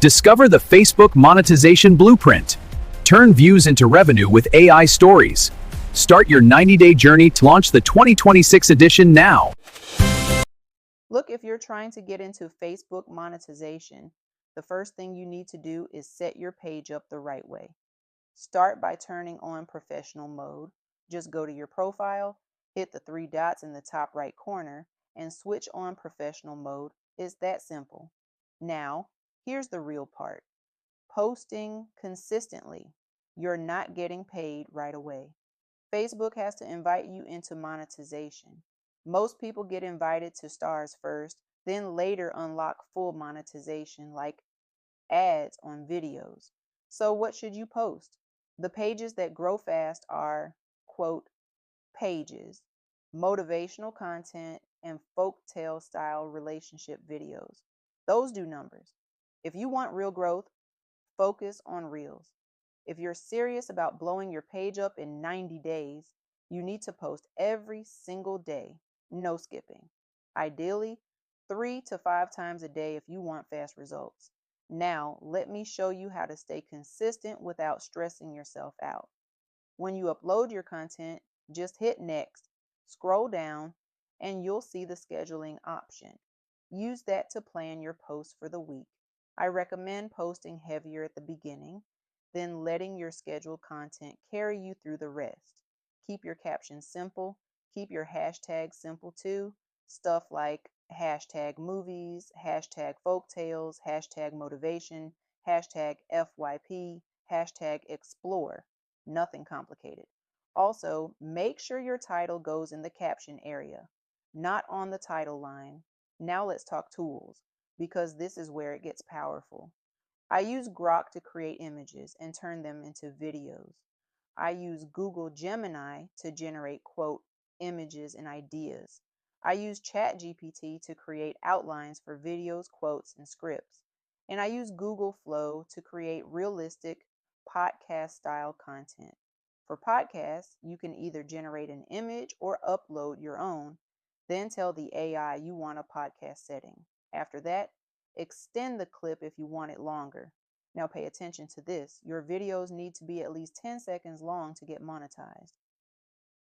Discover the Facebook monetization blueprint. Turn views into revenue with AI stories. Start your 90-day journey to launch the 2026 edition now. Look, if you're trying to get into Facebook monetization, the first thing you need to do is set your page up the right way. Start by turning on professional mode. Just go to your profile, hit the three dots in the top right corner, and switch on professional mode. It's that simple. Now, here's the real part. Posting consistently. You're not getting paid right away. Facebook has to invite you into monetization. Most people get invited to stars first, then later unlock full monetization like ads on videos. So what should you post? The pages that grow fast are, quote, pages, motivational content, and folktale style relationship videos. Those do numbers. If you want real growth, focus on reels. If you're serious about blowing your page up in 90 days, you need to post every single day, no skipping. Ideally, 3 to 5 times a day if you want fast results. Now, let me show you how to stay consistent without stressing yourself out. When you upload your content, just hit next, scroll down, and you'll see the scheduling option. Use that to plan your posts for the week. I recommend posting heavier at the beginning, then letting your scheduled content carry you through the rest. Keep your captions simple. Keep your hashtags simple too. Stuff like hashtag movies, hashtag folktales, hashtag motivation, hashtag FYP, hashtag explore. Nothing complicated. Also, make sure your title goes in the caption area, not on the title line. Now let's talk tools, because this is where it gets powerful. I use Grok to create images and turn them into videos. I use Google Gemini to generate, quote, images and ideas. I use ChatGPT to create outlines for videos, quotes, and scripts. And I use Google Flow to create realistic podcast-style content. For podcasts, you can either generate an image or upload your own, then tell the AI you want a podcast setting. After that, extend the clip if you want it longer. Now pay attention to this. Your videos need to be at least 10 seconds long to get monetized.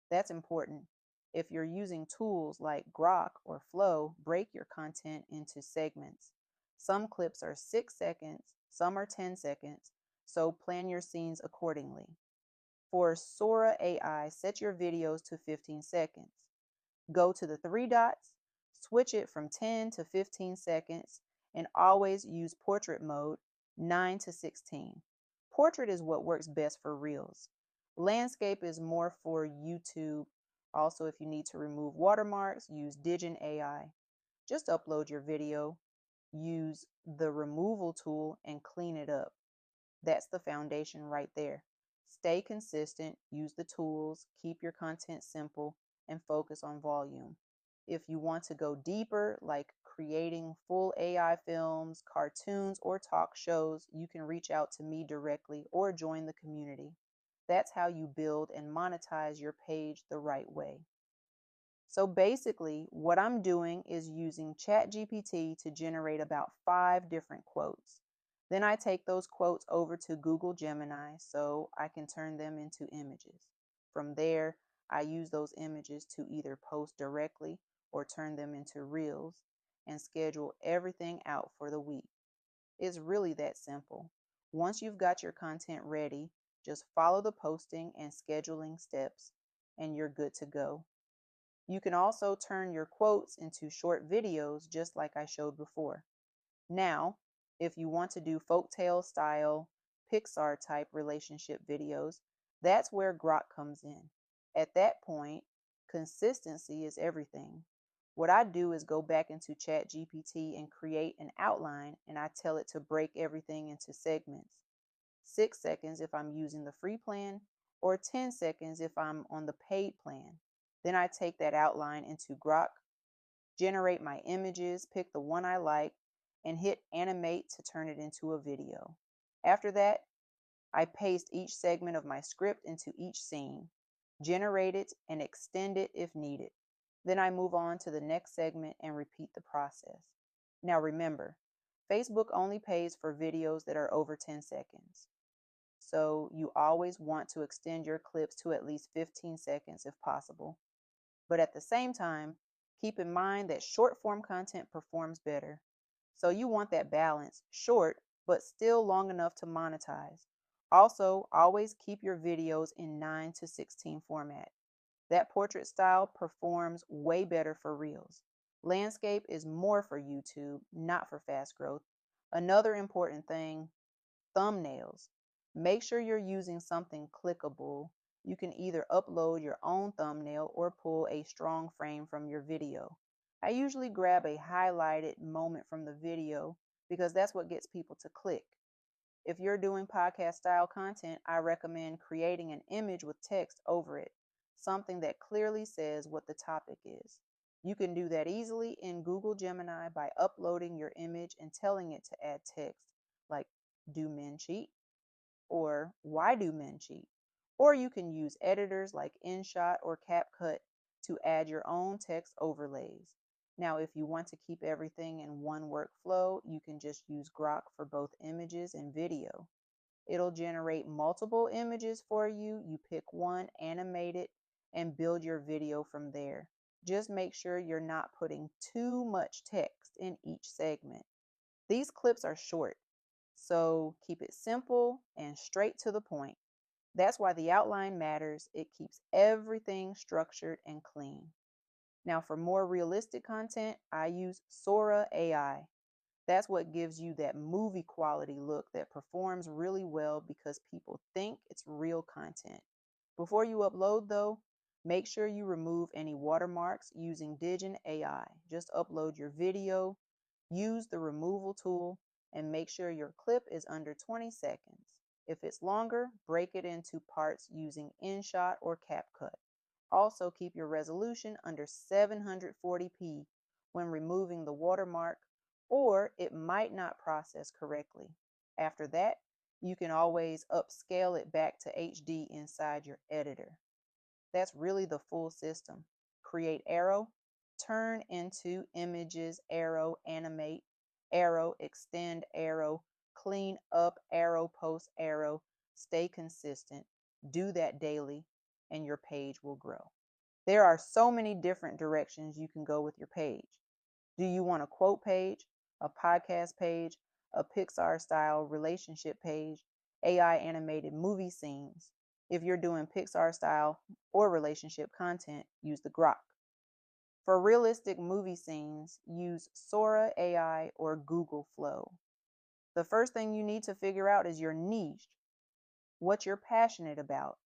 That's important. If you're using tools like Grok or Flow, break your content into segments. Some clips are 6 seconds, some are 10 seconds, so plan your scenes accordingly. For Sora AI, set your videos to 15 seconds. Go to the three dots, switch it from 10 to 15 seconds, and always use portrait mode, 9 to 16. Portrait is what works best for Reels. Landscape is more for YouTube. Also, if you need to remove watermarks, use Digen AI. Just upload your video, use the removal tool, and clean it up. That's the foundation right there. Stay consistent, use the tools, keep your content simple, and focus on volume. If you want to go deeper, like creating full AI films, cartoons, or talk shows, you can reach out to me directly or join the community. That's how you build and monetize your page the right way. So basically, what I'm doing is using ChatGPT to generate about 5 different quotes. Then I take those quotes over to Google Gemini so I can turn them into images. From there, I use those images to either post directly or turn them into reels and schedule everything out for the week. It's really that simple. Once you've got your content ready, just follow the posting and scheduling steps and you're good to go. You can also turn your quotes into short videos just like I showed before. Now, if you want to do folktale style, Pixar type relationship videos, that's where Grok comes in. At that point, consistency is everything. What I do is go back into ChatGPT and create an outline, and I tell it to break everything into segments. 6 seconds if I'm using the free plan, or 10 seconds if I'm on the paid plan. Then I take that outline into Grok, generate my images, pick the one I like, and hit Animate to turn it into a video. After that, I paste each segment of my script into each scene, generate it, and extend it if needed. Then I move on to the next segment and repeat the process. Now remember, Facebook only pays for videos that are over 10 seconds. So you always want to extend your clips to at least 15 seconds if possible. But at the same time, keep in mind that short form content performs better. So you want that balance, short, but still long enough to monetize. Also, always keep your videos in 9:16 format. That portrait style performs way better for Reels. Landscape is more for YouTube, not for fast growth. Another important thing, thumbnails. Make sure you're using something clickable. You can either upload your own thumbnail or pull a strong frame from your video. I usually grab a highlighted moment from the video because that's what gets people to click. If you're doing podcast style content, I recommend creating an image with text over it, something that clearly says what the topic is. You can do that easily in Google Gemini by uploading your image and telling it to add text like, "Do men cheat?" or "Why do men cheat?" Or you can use editors like InShot or CapCut to add your own text overlays. Now, if you want to keep everything in one workflow, you can just use Grok for both images and video. It'll generate multiple images for you. You pick one, animate it, and build your video from there. Just make sure you're not putting too much text in each segment. These clips are short, so keep it simple and straight to the point. That's why the outline matters. It keeps everything structured and clean. Now, for more realistic content, I use Sora AI. That's what gives you that movie quality look that performs really well because people think it's real content. Before you upload, though, make sure you remove any watermarks using Digen AI. Just upload your video, use the removal tool, and make sure your clip is under 20 seconds. If it's longer, break it into parts using InShot or CapCut. Also, keep your resolution under 740p when removing the watermark, or it might not process correctly. After that, you can always upscale it back to HD inside your editor. That's really the full system. Create arrow, turn into images, arrow, animate, arrow, extend arrow, clean up arrow, post arrow, stay consistent. Do that daily and your page will grow. There are so many different directions you can go with your page. Do you want a quote page, a podcast page, a Pixar style relationship page, AI animated movie scenes? If you're doing Pixar style or relationship content, use the Grok. For realistic movie scenes, use Sora AI or Google Flow. The first thing you need to figure out is your niche, what you're passionate about.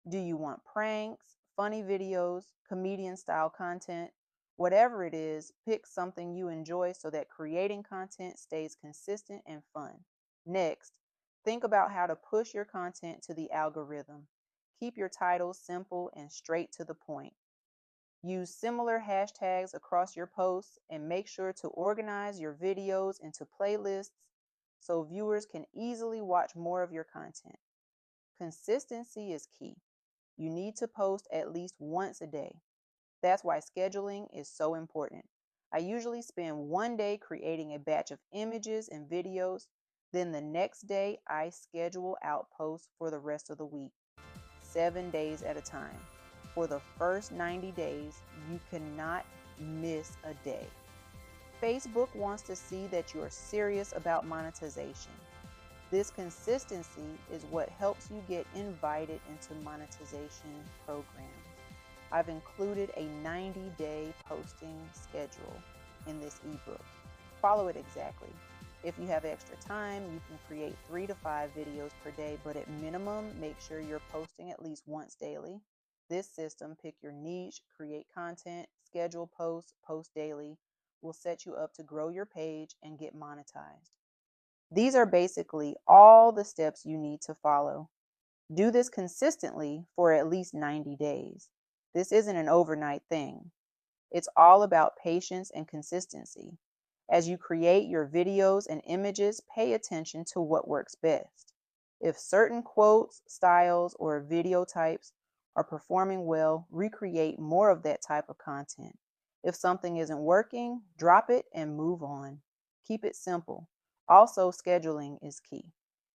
Do you want pranks, funny videos, comedian style content? Whatever it is, pick something you enjoy so that creating content stays consistent and fun. Next, think about how to push your content to the algorithm. Keep your titles simple and straight to the point. Use similar hashtags across your posts and make sure to organize your videos into playlists so viewers can easily watch more of your content. Consistency is key. You need to post at least once a day. That's why scheduling is so important. I usually spend one day creating a batch of images and videos. Then the next day, I schedule out posts for the rest of the week, 7 days at a time. For the first 90 days, you cannot miss a day. Facebook wants to see that you are serious about monetization. This consistency is what helps you get invited into monetization programs. I've included a 90-day posting schedule in this ebook. Follow it exactly. If you have extra time, you can create 3 to 5 videos per day, but at minimum, make sure you're posting at least once daily. This system, pick your niche, create content, schedule posts, post daily, will set you up to grow your page and get monetized. These are basically all the steps you need to follow. Do this consistently for at least 90 days. This isn't an overnight thing. It's all about patience and consistency. As you create your videos and images, pay attention to what works best. If certain quotes, styles, or video types are performing well, recreate more of that type of content. If something isn't working, drop it and move on. Keep it simple. Also, scheduling is key.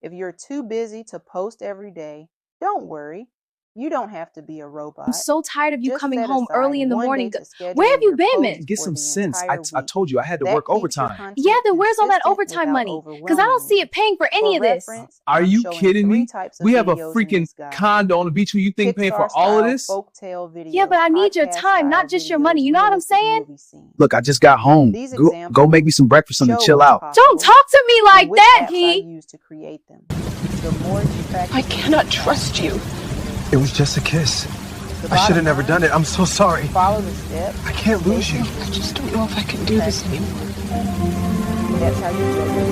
If you're too busy to post every day, don't worry. You don't have to be a robot. I'm so tired of you Just coming set home aside early in the one morning. day to schedule Where have you your been, post man? Get for some the sense. entire I week. told you I had to That work keeps your overtime. content Yeah, then where's all that consistent overtime without money? Because I don't see it paying for any For of this. reference, Are I'm you showing kidding 3 me? types of We have a videos in freaking this guide. condo on the beach where you think paying for Pixar all of style this? folktale videos. Yeah, but I need your podcast time, not style just your videos, money. You know what I'm realistic saying? movie scenes. Look, I just got home. These Go examples make me some breakfast and show chill what's out. Don't possible talk to me and like which that, apps I P. use to create them. The more you practice, I cannot the trust faster you. you can. It was just a kiss. The I should have bottom never line, done it. I'm so sorry. follow the steps. I can't lose you. I just don't know if I can do this anymore. That's how you build your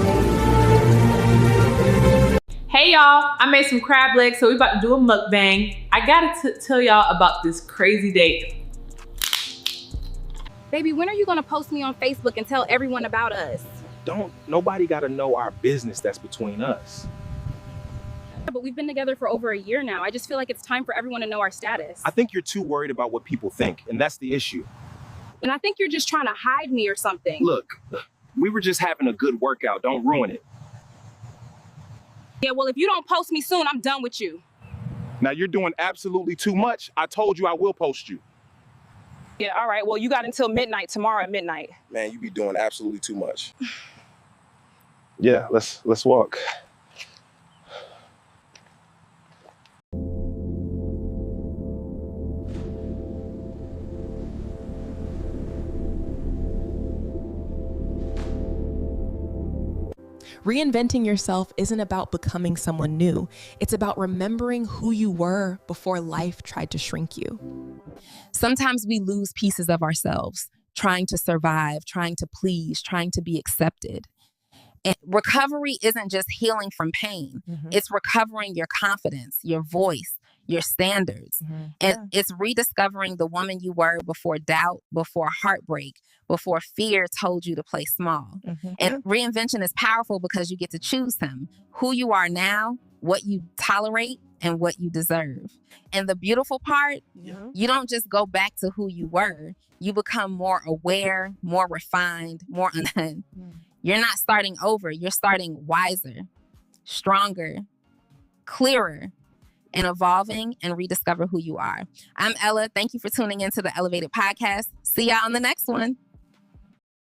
page. Hey y'all, I made some crab legs, so we about to do a mukbang. I gotta tell y'all about this crazy date. Baby, when are you going to post me on Facebook and tell everyone about us? Nobody gotta know our business that's between us. But we've been together for over a year now. I just feel like it's time for everyone to know our status. I think you're too worried about what people think, and that's the issue. And I think you're just trying to hide me or something. Look, we were just having a good workout. Don't ruin it. Yeah, well, if you don't post me soon, I'm done with you. Now you're doing absolutely too much. I told you I will post you. Yeah, all right. Well, you got until midnight tomorrow at midnight. Man, you be doing absolutely too much. Yeah, let's walk. Reinventing yourself isn't about becoming someone new. It's about remembering who you were before life tried to shrink you. Sometimes we lose pieces of ourselves, trying to survive, trying to please, trying to be accepted. And recovery isn't just healing from pain. It's recovering your confidence, your voice, your standards. And it's rediscovering the woman you were before doubt, before heartbreak, before fear told you to play small. And reinvention is powerful because you get to choose who you are now, what you tolerate, and what you deserve. And the beautiful part, you don't just go back to who you were. You become more aware, more refined, more You're not starting over. You're starting wiser, stronger, clearer, and evolving and rediscover who you are. I'm Ella. Thank you for tuning into the Elevated Podcast. See y'all on the next one.